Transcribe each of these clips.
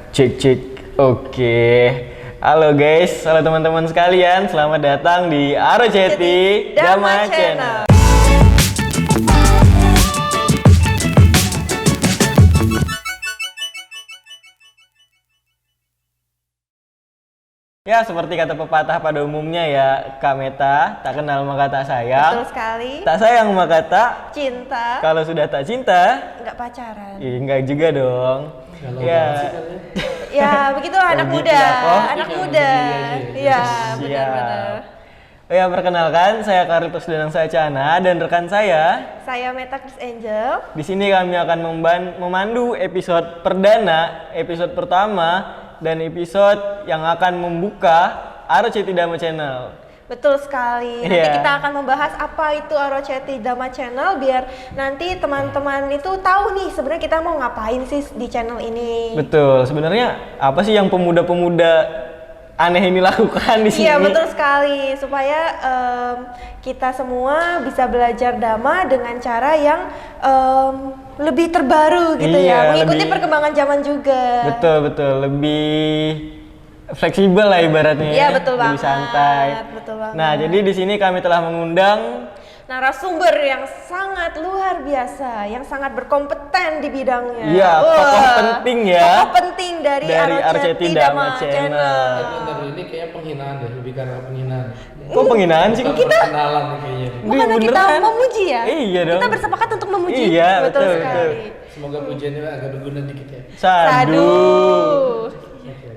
Cek cek. Oke. Halo guys, halo teman-teman sekalian. Selamat datang di Aroceti Dama Channel. Ya, seperti kata pepatah pada umumnya ya, Kak Meta, tak kenal maka tak sayang. Betul sekali. Tak sayang maka tak Cinta. Kalau sudah tak cinta, Nggak pacaran. enggak juga dong. Ya. Ya, begitulah anak gitu muda. ya, kok. Anak muda. Iya, benar-benar. Oh ya, perkenalkan saya Karitos Danang Sacana dan rekan saya. Saya Meta Chris Angel. Di sini kami akan memandu episode perdana, episode pertama dan episode yang akan membuka Aroceti Dama Channel. Betul sekali. Nanti kita akan membahas apa itu Aroceti Dama Channel biar nanti teman-teman itu tahu nih sebenarnya kita mau ngapain sih di channel ini. Betul. Sebenarnya apa sih yang pemuda-pemuda aneh ini lakukan di sini? Iya, betul sekali. Supaya kita semua bisa belajar dhamma dengan cara yang lebih terbaru gitu ya. Mengikuti perkembangan zaman juga. Betul. Lebih fleksibel lah ibaratnya. Iya, betul lebih banget. santai. Betul banget. Nah, jadi di sini kami telah mengundang narasumber yang sangat luar biasa, yang sangat berkompeten di bidangnya. Iya, tokoh penting ya. Tokoh penting dari Aroceti Dama Channel. Bentar, ini kayaknya penghinaan deh, lebih karena penghinaan. Kok penghinaan sih? Perkenalan nih kayaknya. Bukannya kita Beneran? memuji ya? Iya dong. Kita bersepakat untuk memuji. Iya, betul betul, sekali. betul. Semoga pujiannya agak berguna dikit ya. Sadu. Oke.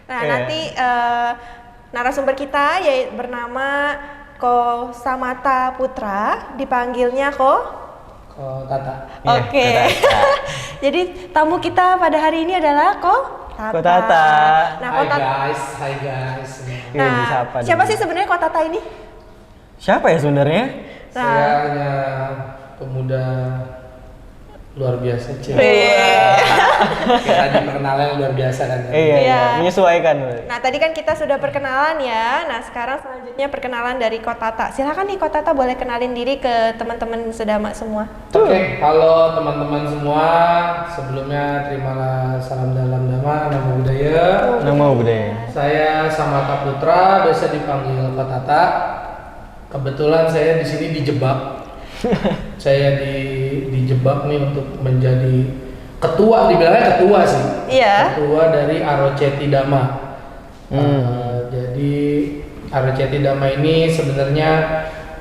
Nah, Iya. nanti narasumber kita yaitu bernama Ko Samata Putra, dipanggilnya Ko Tata. Iya, Oke. Tata. Jadi tamu kita pada hari ini adalah Ko Tata. Ko Tata. Nah, Ko Tata. Hai guys. Iya, Nah, disapa siapa dulu. sih sebenarnya Ko Tata ini? Siapa ya sebenarnya? Saya hanya pemuda luar biasa, Cil. Wih. Kayak tadi perkenalan luar biasa kan. Iya, menyesuaikan. Nah, tadi kan kita sudah perkenalan ya. Nah, sekarang selanjutnya perkenalan dari Ko Tata. Silakan nih Ko Tata boleh kenalin diri ke teman-teman sedama semua. Oke, halo teman-teman semua. Sebelumnya terimalah salam dalam dhamma, namo buddhaya. Nama budaya. Saya Samata Putra, biasa dipanggil Ko Tata. Kebetulan saya di sini dijebak. Saya dijebak nih untuk menjadi ketua, dibilangnya ketua sih. Iya. Ketua dari Aroceti Dhamma. Jadi Aroceti Dhamma ini sebenarnya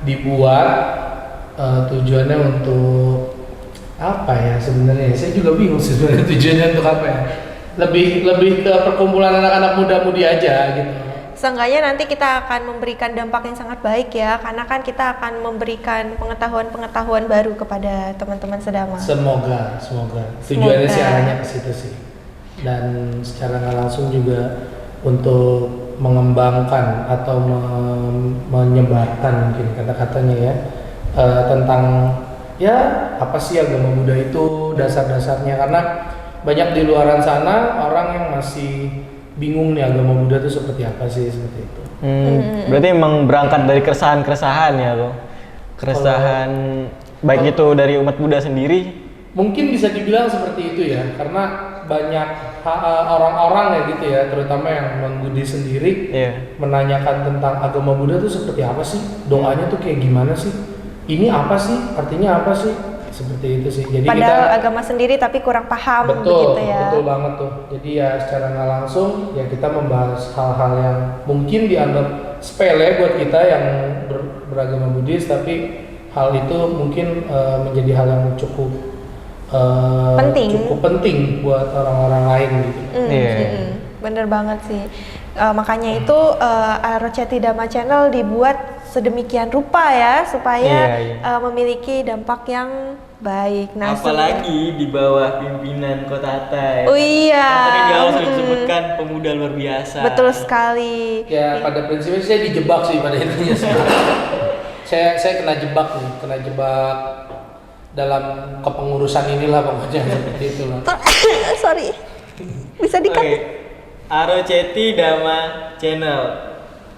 dibuat tujuannya untuk apa ya sebenarnya? Saya juga bingung sih sebenarnya tujuannya untuk apa ya. Lebih ke perkumpulan anak-anak muda-mudi aja gitu. Seenggaknya nanti kita akan memberikan dampak yang sangat baik ya, karena kan kita akan memberikan pengetahuan-pengetahuan baru kepada teman-teman sedama. Semoga. Tujuannya sih arahnya ke situ sih. Dan secara nggak langsung juga untuk mengembangkan atau menyebarkan mungkin kata-katanya ya tentang ya apa sih agama Buddha itu dasar-dasarnya, karena banyak di luaran sana orang yang masih bingung nih agama Buddha itu seperti apa sih, seperti itu. Berarti emang berangkat dari keresahan-keresahan ya lo. Keresahan baik itu dari umat Buddha sendiri. Mungkin bisa dibilang seperti itu ya, karena banyak orang-orang ya gitu ya, terutama yang non-Buddhis sendiri menanyakan tentang agama Buddha itu seperti apa sih, doanya tuh kayak gimana sih, ini apa sih, artinya apa sih, seperti itu sih. Jadi Padahal agama sendiri tapi kurang paham betul, begitu ya. betul banget tuh. Jadi ya secara nggak langsung ya kita membahas hal-hal yang mungkin dianggap sepele buat kita yang beragama Buddhis, tapi hal itu mungkin menjadi hal yang cukup penting buat orang-orang lain gitu. Bener banget sih. Makanya itu Aroceti Dhamma Channel dibuat sedemikian rupa ya supaya memiliki dampak yang baik. Nah, apalagi di bawah pimpinan Ko Tata ya. Oh iya. Tadi di awal sudah disebutkan pemuda luar biasa. Betul sekali. Ya pada prinsipnya saya dijebak sih pada intinya sih. saya kena jebak dalam kepengurusan inilah pokoknya seperti itulah. Sorry. Bisa dikat. Aroceti Dhamma Channel.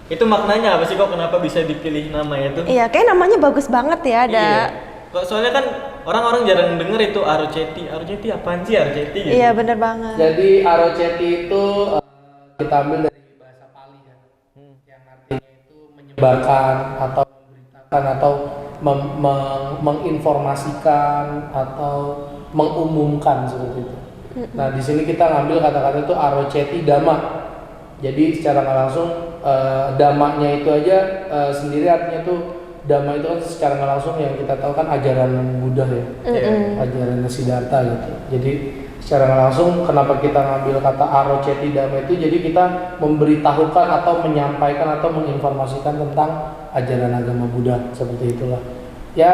Itu maknanya apa sih kok, kenapa bisa dipilih namanya tuh? Iya, kayak namanya bagus banget ya, ada. Iya. Kok soalnya kan Orang-orang jarang denger itu Aroceti. Aroceti apaan sih Aroceti? Gitu. Iya bener banget. Jadi Aroceti itu kita ambil dari bahasa Pali ya, yang artinya itu menyebarkan atau memberitakan atau menginformasikan atau mengumumkan seperti itu. Nah di sini kita ngambil kata-kata itu Aroceti Dhamma. Jadi secara nggak langsung dhammanya itu aja sendiri artinya tuh Dhamma itu kan secara nggak langsung yang kita tahu kan ajaran Buddha ya, ajaran Siddhartha gitu. Jadi secara nggak langsung kenapa kita ngambil kata Aroceti Dhamma itu, jadi kita memberitahukan atau menyampaikan atau menginformasikan tentang ajaran agama Buddha, seperti itulah. Ya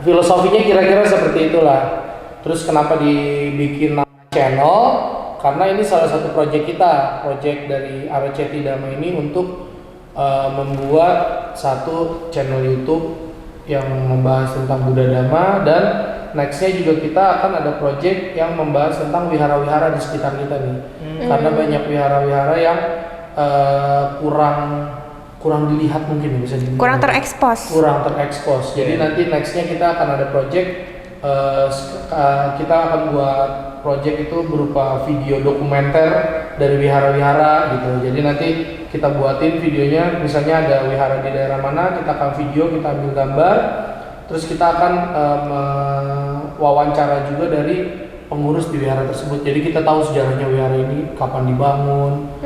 filosofinya kira-kira seperti itulah. Terus kenapa dibikin nama channel? Karena ini salah satu proyek kita, proyek dari Aroceti Dhamma ini untuk membuat satu channel YouTube yang membahas tentang Buddha Dhamma, dan nextnya juga kita akan ada proyek yang membahas tentang wihara-wihara di sekitar kita nih. Karena banyak wihara-wihara yang kurang dilihat mungkin bisa dibilang. Kurang terekspos. Jadi nanti nextnya kita akan ada proyek, kita akan buat project itu berupa video dokumenter dari wihara-wihara gitu. Jadi nanti kita buatin videonya, misalnya ada wihara di daerah mana, kita akan video, kita ambil gambar, terus kita akan wawancara juga dari pengurus di wihara tersebut. Jadi kita tahu sejarahnya wihara ini kapan dibangun,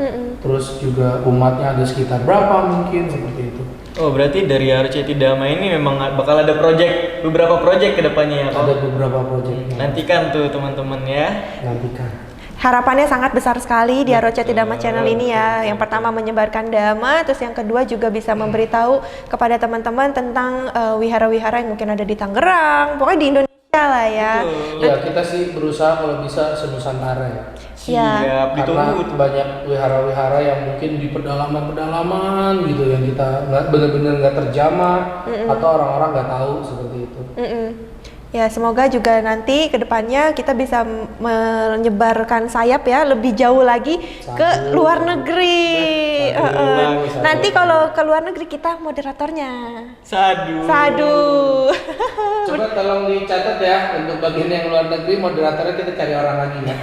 terus juga umatnya ada sekitar berapa mungkin, seperti itu. Oh berarti dari Aroceti Dhamma ini memang bakal ada beberapa project kedepannya ya? Ada beberapa project. Nantikan tuh teman-teman ya. Nantikan. Harapannya sangat besar sekali di Aroceti Dhamma Channel ini ya. Yang pertama menyebarkan Dhamma, terus yang kedua juga bisa memberitahu kepada teman-teman tentang wihara-wihara yang mungkin ada di Tangerang, pokoknya di Indonesia lah ya. Ya kita sih berusaha kalau bisa senusantara ya. Siap, karena banyak wihara-wihara yang mungkin di pedalaman-pedalaman gitu yang kita benar-benar nggak terjamah atau orang-orang nggak tahu seperti itu. Ya semoga juga nanti kedepannya kita bisa menyebarkan sayap ya lebih jauh lagi ke luar negeri. Nanti kalau ke luar negeri kita moderatornya. Sadu. Coba tolong dicatat ya untuk bagian yang luar negeri, moderatornya kita cari orang lagi ya.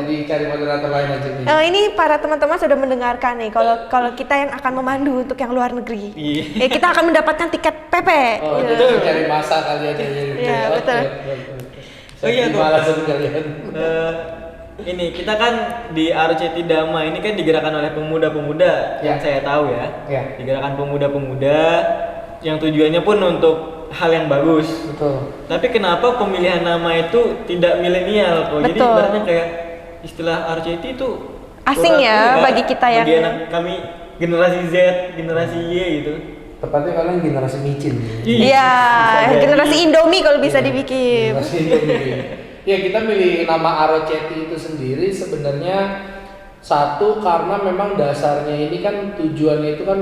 Jadi cari moderator lain aja nih. Ini para teman-teman sudah mendengarkan nih kalau kita yang akan memandu untuk yang luar negeri. Kita akan mendapatkan tiket PP. Oh, jadi cari masa kali aja. Iya, betul. Oh iya tuh. Ini kita kan di Aroceti Dhamma ini kan digerakkan oleh pemuda-pemuda yang saya tahu ya. Digerakkan pemuda-pemuda yang tujuannya pun untuk hal yang bagus. Betul. Tapi kenapa pemilihan nama itu tidak milenial kok? Jadi ibaratnya kayak istilah Aroceti itu asing ya bagi kita yang bagi anak kami generasi Z, generasi Y gitu. Tepatnya kalian generasi micin. Iya, generasi Indomie kalau bisa dibikin. Generasi Indomie. Ya kita milih nama Aroceti itu sendiri sebenarnya satu karena memang dasarnya ini kan tujuannya itu kan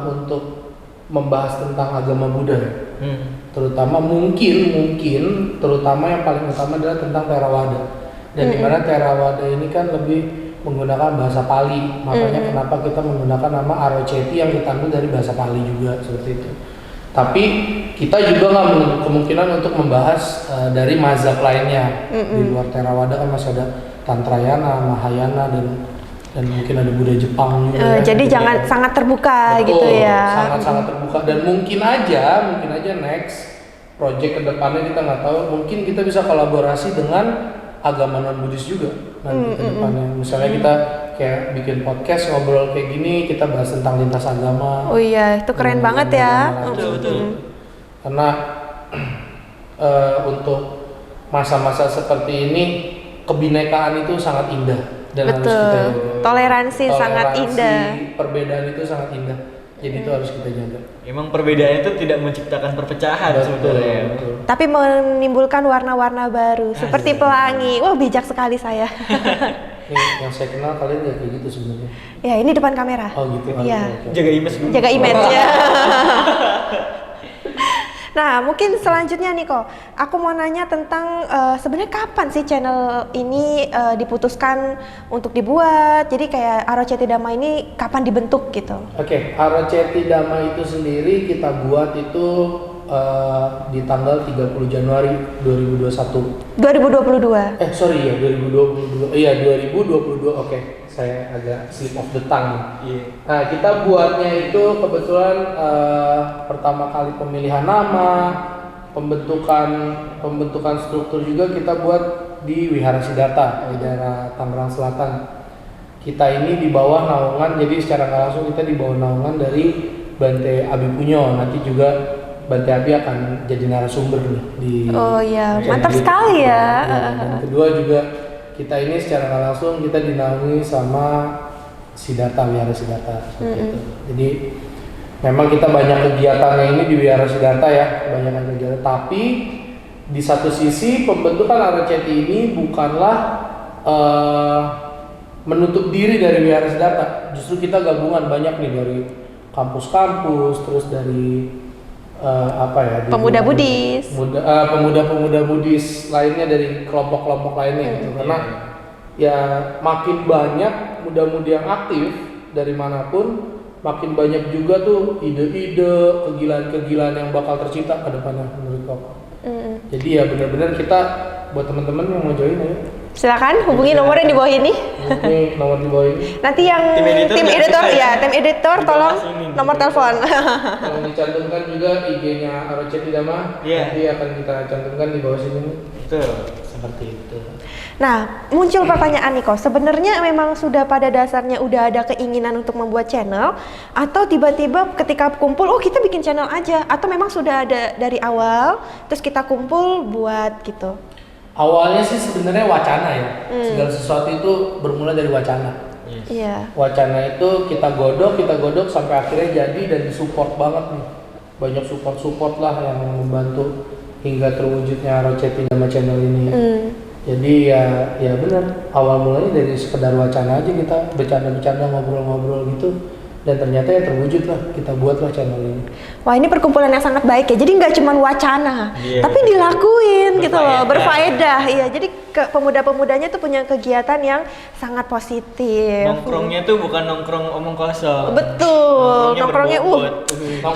untuk membahas tentang agama Buddha, terutama mungkin terutama yang paling utama adalah tentang Theravada, dan dimana Theravada ini kan lebih menggunakan bahasa Pali, makanya kenapa kita menggunakan nama Aroceti yang kita ambil dari bahasa Pali juga seperti itu. Tapi kita juga nggak menutup kemungkinan untuk membahas dari mazhab lainnya di luar Theravada kan masih ada Tantrayana, Mahayana dan mungkin ada Buddha Jepang juga. Jadi jangan sangat terbuka. Betul, gitu ya. Sangat terbuka dan mungkin aja next project kedepannya kita nggak tahu, mungkin kita bisa kolaborasi dengan agama non Buddhis juga nanti kedepannya. Misalnya kita kayak bikin podcast ngobrol kayak gini, kita bahas tentang lintas agama. Oh iya, itu keren banget ya. Betul. Karena untuk masa-masa seperti ini kebinekaan itu sangat indah. Dan harus kita jaga. Toleransi sangat indah. Perbedaan itu sangat indah. Jadi itu harus kita jaga. Emang perbedaan itu tidak menciptakan perpecahan sebenarnya. Tapi menimbulkan warna-warna baru seperti pelangi. Wah, bijak sekali saya. Yang saya kenal kalian ya kayak gitu sebenarnya. Ya, ini depan kamera. Oh gitu. Iya. Jaga image dulu. Jaga image ya. Nah, mungkin selanjutnya nih kok, aku mau nanya tentang sebenarnya kapan sih channel ini diputuskan untuk dibuat? Jadi kayak Aroceti Dhamma ini kapan dibentuk gitu? Oke, Aroceti Dhamma itu sendiri kita buat itu di tanggal 30 Januari 2021. 2022. Sorry ya 2022. Iya 2022. Oke. Saya agak slip of the tongue. Nah, kita buatnya itu kebetulan pertama kali pemilihan nama, pembentukan struktur juga kita buat di Wihara Siddhartha di daerah Tangerang Selatan. Kita ini di bawah naungan, jadi secara nggak langsung kita di bawah naungan dari Bante Abi Punyo. Nanti juga Bante Abi akan jadi narasumber nih di. Oh iya, mantap sekali ya. Dan kedua juga kita ini secara nggak langsung kita dinaungi sama Siddhartha, Wihara Siddhartha seperti itu. Jadi memang kita banyak kegiatannya ini di Wihara Siddhartha ya, kebanyakan kegiatan. Tapi di satu sisi pembentukan RCT ini bukanlah menutup diri dari Wihara Siddhartha. Justru kita gabungan banyak nih dari kampus-kampus, terus dari pemuda Buddhis, pemuda Buddhis lainnya dari kelompok-kelompok lainnya gitu. Karena ya makin banyak muda-mudi yang aktif dari manapun, makin banyak juga tuh ide-ide, kegilaan-kegilaan yang bakal tercipta ke depannya menurut Koko. Jadi ya benar-benar kita buat teman-teman yang mau join ya. Silakan hubungi nomor yang di bawah ini. Ini nomor di bawah ini. Nanti yang tim editor tolong nomor telepon. Kalau dicantumkan juga IG-nya RCT Dhamma, nanti akan kita cantumkan di bawah sini. Betul, seperti itu. Nah, muncul pertanyaan nih kok. Sebenarnya memang sudah pada dasarnya udah ada keinginan untuk membuat channel, atau tiba-tiba ketika kumpul, oh kita bikin channel aja, atau memang sudah ada dari awal, terus kita kumpul buat gitu. Awalnya sih sebenarnya wacana ya. Segala sesuatu itu bermula dari wacana. Iya. Wacana itu kita godok sampai akhirnya jadi dan disupport banget nih. Banyak support lah yang membantu hingga terwujudnya RCT Dhamma channel ini. Jadi ya benar, awal mulanya dari sekedar wacana aja, kita bercanda-bercanda, ngobrol-ngobrol gitu. Dan ternyata ya terwujud lah, kita buatlah channel ini. Wah, ini perkumpulan yang sangat baik ya. Jadi nggak cuma wacana, tapi dilakuin gitu loh, berfaedah. Iya, jadi pemuda-pemudanya tuh punya kegiatan yang sangat positif. Nongkrongnya tuh bukan nongkrong omong kosong. Betul, nongkrongnya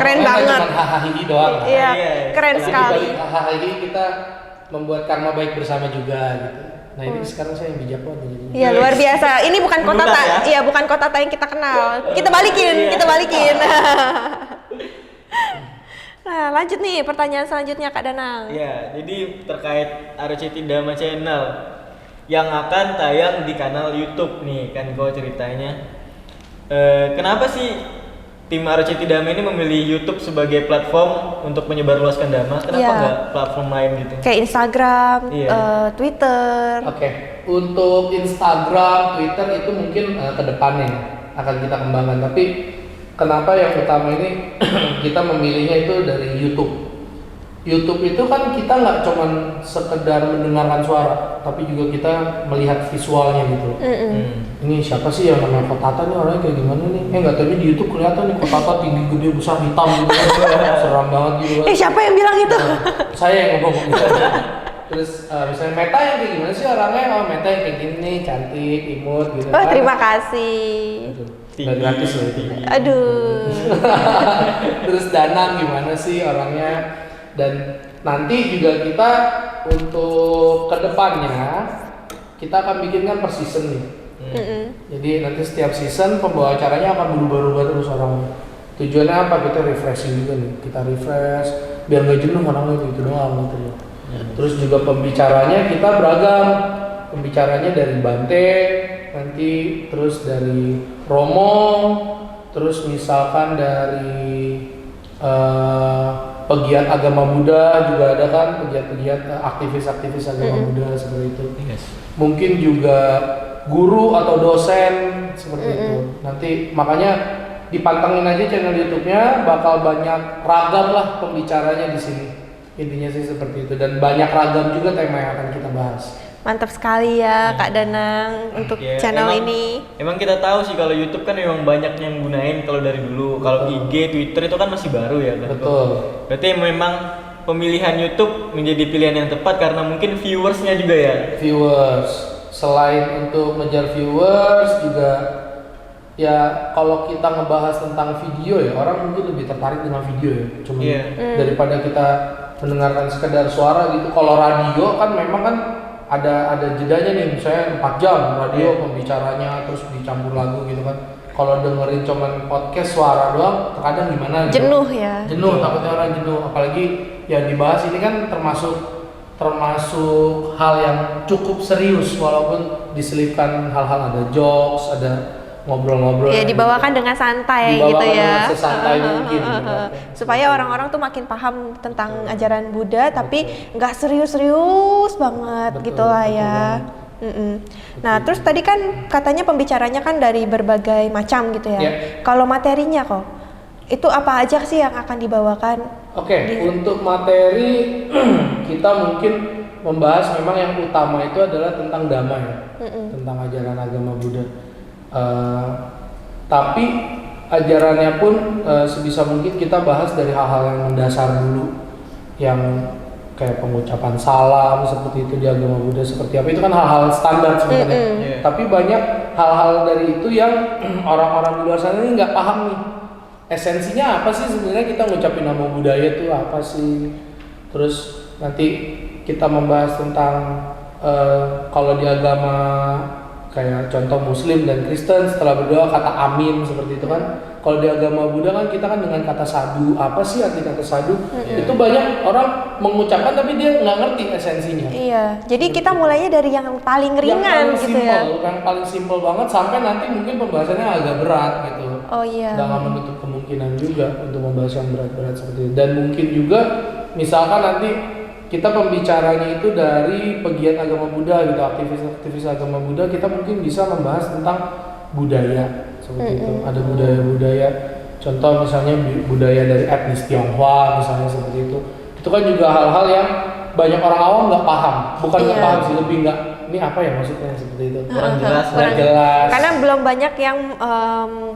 keren banget. Cuma hahaha doang. Iya, keren sekali. Hahaha kita membuat karma baik bersama juga gitu. Nah ini sekarang saya yang bijak banget jadinya. Iya, luar biasa. Ini bukan kota iya bukan kota yang kita kenal. Kita balikin. Nah, lanjut nih pertanyaan selanjutnya Kak Danang. Iya, jadi terkait RCT Dhamma channel yang akan tayang di kanal YouTube nih, kan gue ceritanya. Kenapa sih tim RCT Dhamma ini memilih YouTube sebagai platform untuk menyebarluaskan Dhamma? Kenapa nggak platform lain gitu? Kayak Instagram, Twitter. Oke, untuk Instagram, Twitter itu mungkin ke depannya akan kita kembangkan. Tapi kenapa yang utama ini kita memilihnya itu dari YouTube. YouTube itu kan kita nggak cuman sekedar mendengarkan suara, tapi juga kita melihat visualnya gitu. Ini siapa sih yang namanya Kotata nih, orangnya kayak gimana nih? Nggak tahu di YouTube kelihatan nih Kotata tinggi gede besar hitam gitu. Seram banget gitu. Siapa yang bilang itu? Saya yang ngomong gitu. Terus misalnya Meta yang kayak gimana sih orangnya? Oh Meta yang kayak gini, cantik, imut gitu. Oh terima kasih. Nggak gratis loh itu. Aduh. Terus Danang gimana sih orangnya? Dan nanti juga kita untuk kedepannya kita akan bikinkan per season nih. Jadi nanti setiap season pembawa acaranya akan berubah-ubah terus orang. Tujuannya apa? Kita refreshing juga nih. Kita refresh biar nggak jenuh orangnya itu doang gitu loh. Terus juga pembicaranya kita beragam. Pembicaranya dari Bante, nanti terus dari Romo, terus misalkan dari pegiat agama Buddha juga ada kan, pegiat-pegiat aktivis-aktivis agama Buddha seperti itu. Mungkin juga guru atau dosen seperti itu. Nanti makanya dipantengin aja channel YouTube-nya, bakal banyak ragam lah pembicaranya di sini. Intinya sih seperti itu, dan banyak ragam juga tema yang akan kita bahas. Mantap sekali ya Kak Danang untuk channel ini. Emang kita tahu sih kalau YouTube kan memang banyak yang gunain kalau dari dulu. Kalau IG, Twitter itu kan masih baru ya kan. Betul. Berarti memang pemilihan YouTube menjadi pilihan yang tepat karena mungkin viewersnya juga ya. Viewers, selain untuk ngejar viewers juga ya kalau kita ngebahas tentang video ya, orang mungkin lebih tertarik dengan video ya, cuma daripada kita mendengarkan sekedar suara gitu. Kalau radio kan memang kan ada jedanya nih, misalnya 4 jam radio pembicaranya terus dicampur lagu gitu kan. Kalau dengerin cuman podcast suara doang terkadang gimana gitu. Jenuh ya. Jenuh, takutnya orang jenuh. Apalagi yang dibahas ini kan termasuk hal yang cukup serius, walaupun diselipkan hal-hal, ada jokes, ada ngobrol-ngobrol. Ya dibawakan dengan santai dibawakan gitu ya. dengan sesantai mungkin. Supaya orang-orang tuh makin paham tentang ajaran Buddha, tapi nggak serius-serius banget gitu lah ya. Nah, terus tadi kan katanya pembicaranya kan dari berbagai macam gitu ya. Kalau materinya kok, itu apa aja sih yang akan dibawakan? Oke, untuk materi kita mungkin membahas memang yang utama itu adalah tentang Dhamma ya, tentang ajaran agama Buddha. Tapi ajarannya pun sebisa mungkin kita bahas dari hal-hal yang mendasar dulu, yang kayak pengucapan salam seperti itu di agama Buddha seperti apa, itu kan hal-hal standar sebenarnya. Tapi banyak hal-hal dari itu yang orang-orang di luar sana ini nggak paham nih. Esensinya apa sih sebenarnya kita ngucapin nama budaya itu apa sih? Terus nanti kita membahas tentang kalau di agama kayak contoh Muslim dan Kristen setelah berdoa kata amin seperti itu kan. Kalau di agama Buddha kan kita kan dengan kata sadhu. Apa sih arti kata sadhu? Itu banyak orang mengucapkan tapi dia nggak ngerti esensinya. Iya. Jadi kita mulainya dari yang paling ringan yang paling gitu ya. Yang paling simpel banget sampai nanti mungkin pembahasannya agak berat gitu. Oh iya. Nggak menutup kemungkinan juga untuk membahas yang berat-berat seperti itu. Dan mungkin juga misalkan nanti kita pembicaranya itu dari pegiat agama Buddha gitu, aktivis agama Buddha, kita mungkin bisa membahas tentang budaya seperti itu. Ada budaya-budaya, contoh misalnya budaya dari etnis Tionghoa misalnya seperti itu. Itu kan juga hal-hal yang banyak orang awam nggak paham, bukan nggak paham sih, lebih nggak ini apa ya maksudnya seperti itu. Kurang jelas. Karena belum banyak yang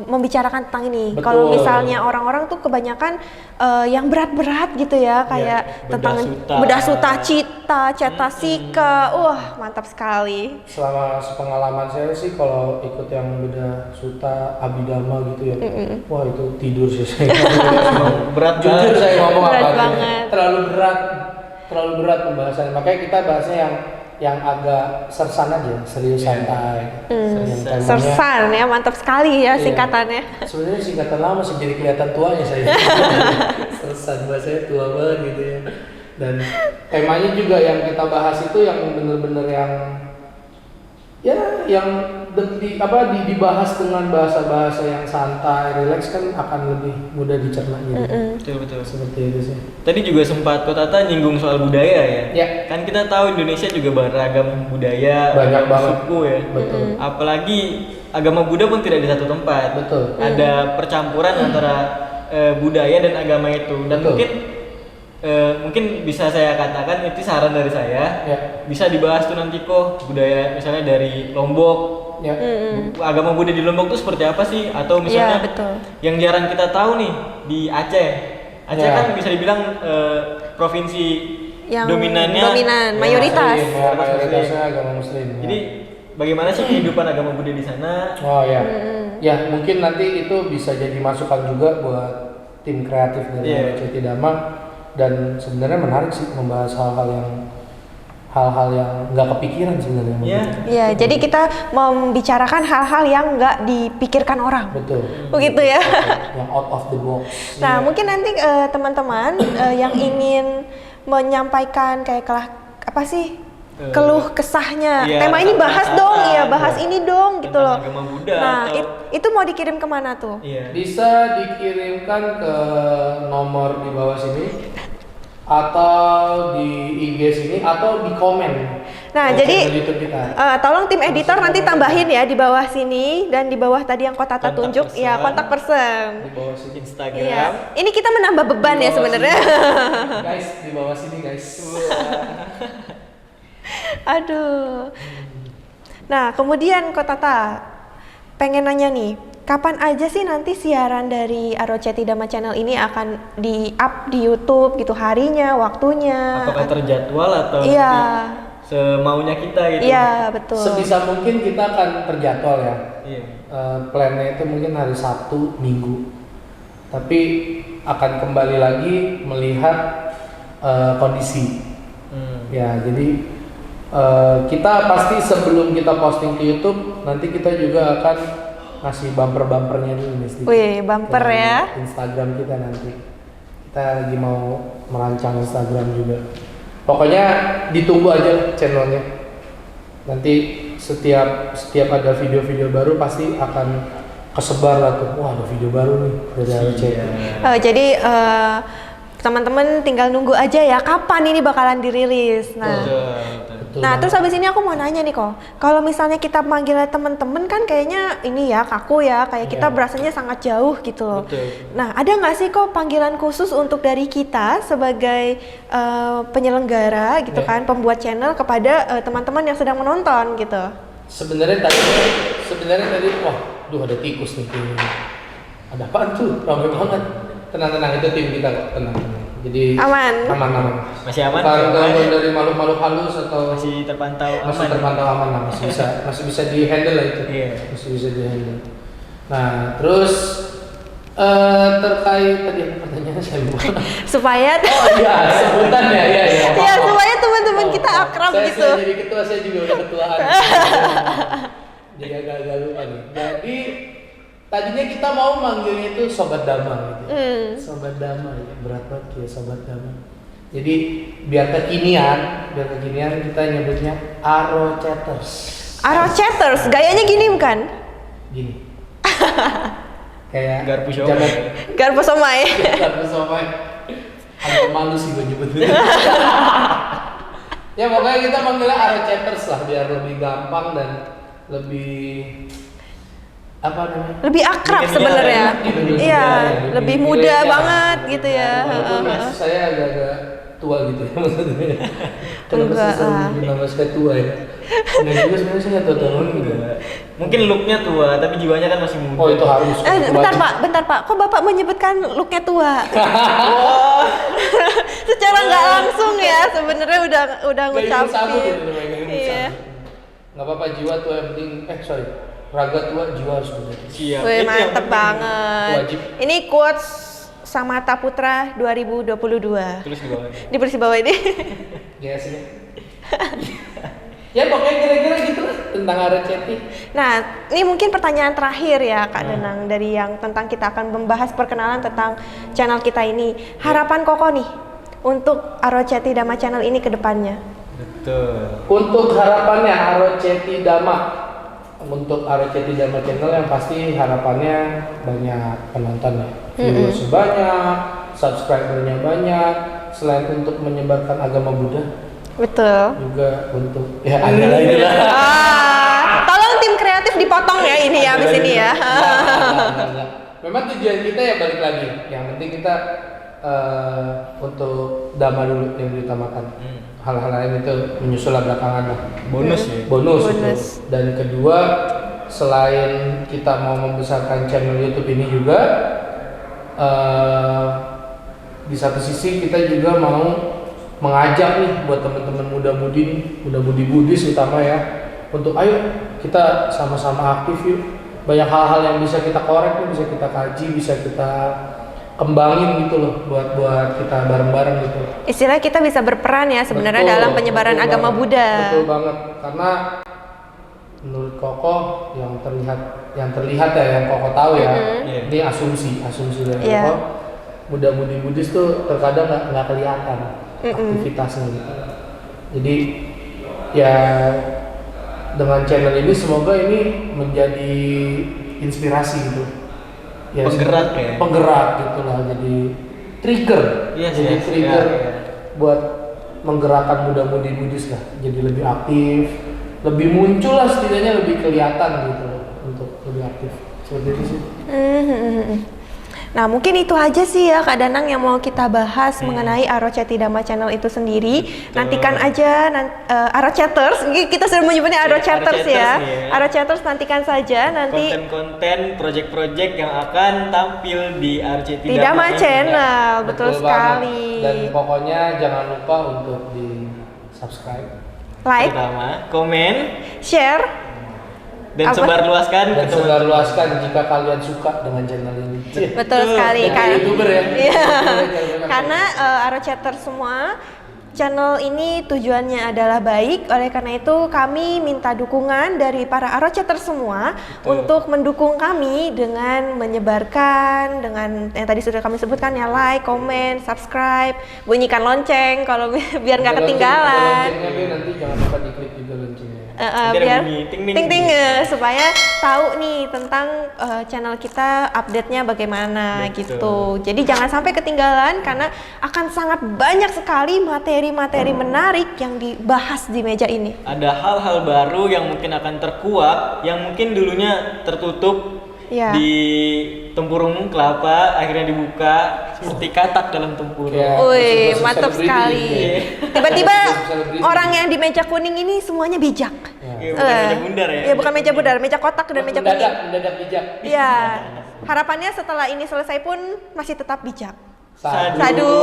membicarakan tentang ini. Kalau misalnya orang-orang tuh kebanyakan yang berat-berat gitu ya, kayak tentang bedah suta cita, cetasika. Wah, mantap sekali. Selama pengalaman saya sih kalau ikut yang bedah suta abhidhamma gitu ya. Wah, itu tidur sih saya. Berat jujur saya ngomong berat apa banget. Terlalu berat pembahasannya. Makanya kita bahasnya yang agak sersan aja, serius santai. Sersan ya, mantap sekali ya singkatannya. Sebenarnya singkatan lama sih, jadi kelihatan tuanya saya. Sersan, bahasanya tua banget gitu ya. Dan temanya juga yang kita bahas itu yang bener-bener yang dibahas dengan bahasa-bahasa yang santai, rileks kan akan lebih mudah dicerna gitu. Betul. Seperti itu sih. Tadi juga sempat Ko Tata nyinggung soal budaya ya. Kan kita tahu Indonesia juga beragam budaya, banyak banget suku ya. Betul. Apalagi agama Buddha pun tidak di satu tempat. Betul. Ada percampuran antara budaya dan agama itu. Dan mungkin bisa saya katakan itu saran dari saya, bisa dibahas tuh nanti kok budaya misalnya dari Lombok, agama Buddha di Lombok tuh seperti apa sih, atau misalnya yang jarang kita tahu nih di Aceh kan bisa dibilang provinsi yang dominan mayoritas agama Muslim. Jadi bagaimana sih kehidupan agama Buddha di sana? Ya mungkin nanti itu bisa jadi masukan juga buat tim kreatif dari RCT Dhamma. Dan sebenarnya menarik sih membahas hal-hal yang nggak kepikiran sebenarnya. Iya, jadi kita membicarakan hal-hal yang nggak dipikirkan orang. Betul. Begitu ya. Yang out of the box. Nah, mungkin nanti teman-teman yang ingin menyampaikan kayak apa sih keluh kesahnya, tema ini bahas dong, bahas ini dong gitu loh. Nah, itu mau dikirim kemana tuh? Bisa dikirimkan ke nomor di bawah sini, atau di IG sini, atau di komen. Nah, jadi tolong tim editor nanti tambahin ya di bawah sini, dan di bawah tadi yang Ko Tata tunjuk kontak person. Di bawah sini Instagram. Ini kita menambah beban ya sebenarnya. Guys, di bawah sini guys. Aduh. Nah, kemudian Ko Tata pengen nanya nih, kapan aja sih nanti siaran dari RCT Dhamma Channel ini akan di-up di YouTube gitu, harinya, waktunya? Apakah terjadwal atau semaunya kita gitu. Iya, betul. Sebisa mungkin kita akan terjadwal ya. Iya. Plannya itu mungkin hari Sabtu, Minggu. Tapi akan kembali lagi melihat kondisi. Ya, jadi kita pasti sebelum kita posting ke YouTube, nanti kita juga akan ngasih bumper-bumpernya dulu nih. Wih, bumper ya. Instagram kita nanti. Kita lagi mau merancang Instagram juga. Pokoknya ditunggu aja channelnya. Nanti setiap ada video-video baru pasti akan kesebar lah tuh. Wah, ada video baru nih dari RCT. Jadi teman-teman tinggal nunggu aja ya kapan ini bakalan dirilis. Nah, Betul. Nah, terus habis ini aku mau nanya nih kok, kalau misalnya kita manggil teman-teman kan kayaknya ini ya kaku ya, kayak kita berasanya sangat jauh gitu loh. Betul. Nah, ada nggak sih kok panggilan khusus untuk dari kita sebagai penyelenggara gitu kan, pembuat channel kepada teman-teman yang sedang menonton gitu? Sebenarnya tadi wah, ada tikus nih. Ada apaan tuh? Ramai banget. Tenang, itu tim kita kok, tenang. Jadi aman. Masih aman? Kalau dari makhluk-makhluk halus atau masih terpantau aman lah, masih bisa di handle lah itu. Iya. Masih bisa di handle. Nah, terus terkait tadi pertanyaannya saya lupa. Supaya sebutan ya. Iya, supaya teman-teman kita akrab gitu. Saya jadi ketua, saya juga udah ketuaan. Jadi agak lupa nih. Jadi tadinya kita mau manggilnya itu Sobat Dama gitu. Sobat Dama ya, berat banget ya Sobat Dama. Jadi biar kekinian kita nyebutnya Aro Chatters. Aro Chatters, gayanya gini bukan? Gini. Kayak Garpu somai. Garpu somai. Garpu somai. Agak malu sih gue nyebutnya. Ya pokoknya kita manggilnya Aro Chatters lah biar lebih gampang dan lebih apa namanya? Lebih akrab sebenarnya. Iya, lebih muda banget gitu ya. Walaupun saya agak-agak tua gitu ya maksudnya. Enggak lah. Nama saya tua ya. Enggak juga sebenarnya saya nggak tahu enggak. Mungkin looknya tua, tapi jiwanya kan masih muda. Oh itu harus. Bentar pak, kok bapak menyebutkan looknya tua? Secara nggak langsung ya, sebenarnya udah ngucapin. Iya. Nggak apa-apa, jiwa tua yang penting. Raga tua, jiwa harus muda. Siap. Wih, mantep banget. Wajib. Ini quotes Samata Putra 2022. Tulis di bawah. Di bawah ini. Ya sih. Ya pokoknya kira-kira gitu lah tentang RCT. Nah, ini mungkin pertanyaan terakhir ya Kak Danang dari yang tentang kita akan membahas perkenalan tentang channel kita ini. Harapan Koko nih untuk RCT Dama Channel ini ke depannya. Betul. Untuk harapannya RCT Dama. Untuk RCT Dama Channel yang pasti harapannya banyak penonton ya. Video sebanyak, subscribernya banyak, selain untuk menyebarkan agama Buddha. Betul. Juga untuk ya ada lagi lah. Tolong tim kreatif dipotong ya ini ya abis ini ya. Enggak. Memang tujuan kita ya balik lagi. Yang penting kita untuk dhamma dulu yang diutamakan. Hal-hal lain itu menyusul belakangan lah. Bonus ya. Bonus. Dan kedua, selain kita mau membesarkan channel YouTube ini juga, di satu sisi kita juga mau mengajak nih buat teman-teman muda-mudi nih, muda-mudi Buddhis utama ya, untuk ayo kita sama-sama aktif yuk. Banyak hal-hal yang bisa kita korek nih, bisa kita kaji, bisa kita kembangin gitu loh buat kita bareng-bareng gitu. Istilahnya kita bisa berperan ya sebenarnya dalam penyebaran agama Buddha. Betul banget, karena menurut Koko yang terlihat ya, yang Koko tahu ya, ini asumsi dari Koko, muda-mudi Buddhis tuh terkadang nggak kelihatan aktivitasnya gitu. Jadi ya dengan channel ini semoga ini menjadi inspirasi gitu. Ya, penggerak gitu lah, jadi trigger, trigger buat menggerakkan muda-mudi Buddhis lah, jadi lebih aktif, lebih muncul lah, setidaknya lebih kelihatan gitu loh, untuk lebih aktif seperti itu sih. Nah mungkin itu aja sih ya Kak Danang yang mau kita bahas mengenai RCT Dama Channel itu sendiri. Nantikan aja RChatters, kita sudah menyebutnya RChatters ya. RChatters nantikan saja nanti konten-konten, project-project yang akan tampil di RCT Dama Channel. Betul sekali. Dan pokoknya jangan lupa untuk di subscribe, like, pertama, komen, share, dan sebarluaskan jika kalian suka dengan channel ini. Betul sekali kan. YouTuber ya. Iya. Karena Arochatter semua channel ini tujuannya adalah baik, oleh karena itu kami minta dukungan dari para Arochatter semua untuk mendukung kami dengan menyebarkan, dengan yang tadi sudah kami sebutkan ya, like, comment, subscribe, bunyikan lonceng kalau biar nggak ketinggalan. Loncengnya nanti jangan lupa diklik juga loncengnya. Biar ting-ting supaya tahu nih tentang channel kita update-nya bagaimana. Betul. Gitu. Jadi jangan sampai ketinggalan karena akan sangat banyak sekali materi-materi menarik yang dibahas di meja ini. Ada hal-hal baru yang mungkin akan terkuak, yang mungkin dulunya tertutup di tempurung kelapa, akhirnya dibuka seperti katak dalam tempurung. Wih, mantap sekali. Tiba-tiba orang yang di meja kuning ini semuanya bijak. Bukan meja bundar ya? Iya, bukan meja bundar, meja kotak dan meja kuning. Mendadak bijak. Iya. Harapannya setelah ini selesai pun masih tetap bijak. Sadu.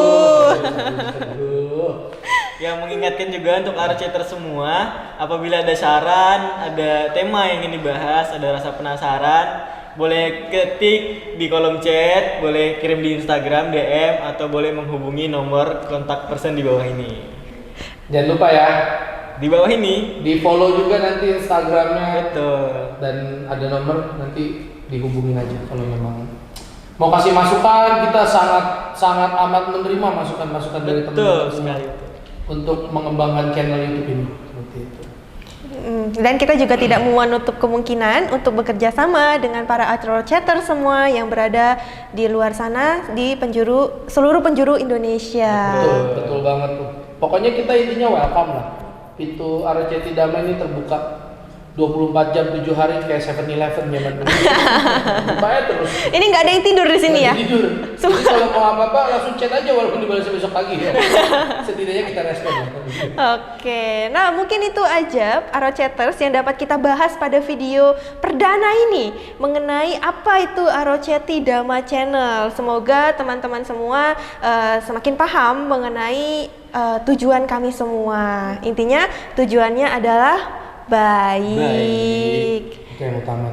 Yang mengingatkan juga untuk Arochatter semua, apabila ada saran, ada tema yang ingin dibahas, ada rasa penasaran, boleh ketik di kolom chat, boleh kirim di Instagram DM, atau boleh menghubungi nomor kontak person di bawah ini. Jangan lupa ya, di bawah ini di follow juga nanti Instagramnya. Betul. Dan ada nomor, nanti dihubungin aja kalau memang mau kasih masukan. Kita sangat amat menerima masukan-masukan dari teman-teman semua untuk mengembangkan channel YouTube ini. Seperti itu. Dan kita juga tidak menutup kemungkinan untuk bekerja sama dengan para Arochatter semua yang berada di luar sana, di seluruh penjuru Indonesia. Betul banget tuh. Pokoknya kita intinya welcome lah. Pintu Arochatter Dama ini terbuka 24 jam 7 hari kayak 7-Eleven zaman dulu. Bukanya terus. Ini nggak ada yang tidur di sini ya? Tidur. Jadi kalau mau apa-apa langsung chat aja walaupun dibalas besok pagi ya. Setidaknya kita respon ya. Oke, nah mungkin itu aja Arochatters yang dapat kita bahas pada video perdana ini mengenai apa itu Arochatter Dama Channel. Semoga teman-teman semua semakin paham mengenai tujuan kami semua. Intinya tujuannya adalah baik. Itu yang utama.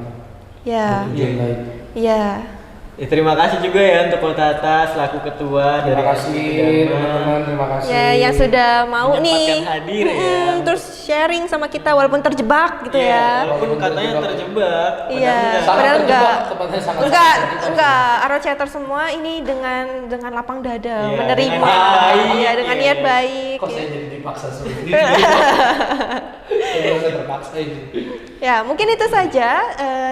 Ya. Tujuan baik. Ya. Terima kasih juga ya untuk Ko Tata selaku ketua. Terima kasih teman-teman, terima kasih. Ya, yang sudah mau nih hadir ya. Terus sharing sama kita walaupun terjebak gitu ya. Walaupun katanya terjebak. Iya. Padahal enggak. Arochatter semua ini dengan lapang dada menerima. Dengan niat baik. Kok saya jadi dipaksa seperti Ya, mungkin itu saja.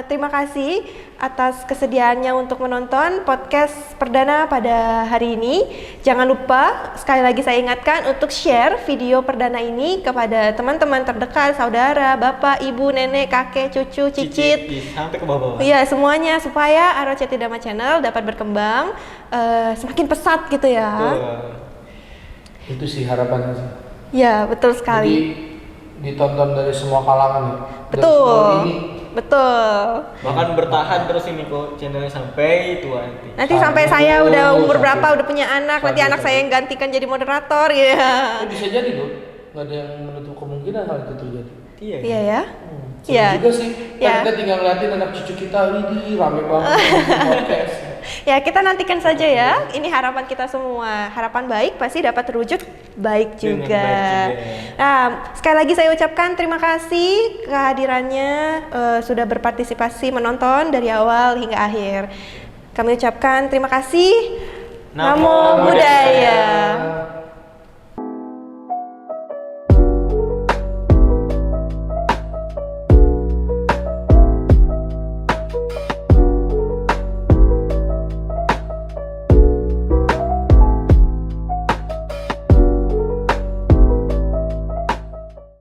Terima kasih atas kesediaannya untuk menonton podcast perdana pada hari ini. Jangan lupa, sekali lagi saya ingatkan untuk share video perdana ini kepada teman-teman terdekat, saudara, bapak, ibu, nenek, kakek, cucu, cicit. Sampai ke bawah-bawah. Iya, semuanya supaya Arochatter Dama Channel dapat berkembang semakin pesat gitu ya. Itu sih harapannya sih. Ya, betul sekali. Jadi ditonton dari semua kalangan ya. Betul. Bahkan bertahan terus ini kok channelnya sampai tua nanti. Nanti sampai saya udah umur berapa, udah punya anak, nanti anak saya yang gantikan jadi moderator ya. Bisa jadi loh, nggak ada yang menutup kemungkinan hal itu terjadi. Iya ya. Iya juga sih. Kita tinggal ngeliatin anak cucu kita, ini rame banget podcast. Ya, kita nantikan saja ya. Ini harapan kita semua. Harapan baik pasti dapat terwujud baik juga. Nah, sekali lagi saya ucapkan terima kasih kehadirannya, sudah berpartisipasi menonton dari awal hingga akhir. Kami ucapkan terima kasih. Namo Buddhaya.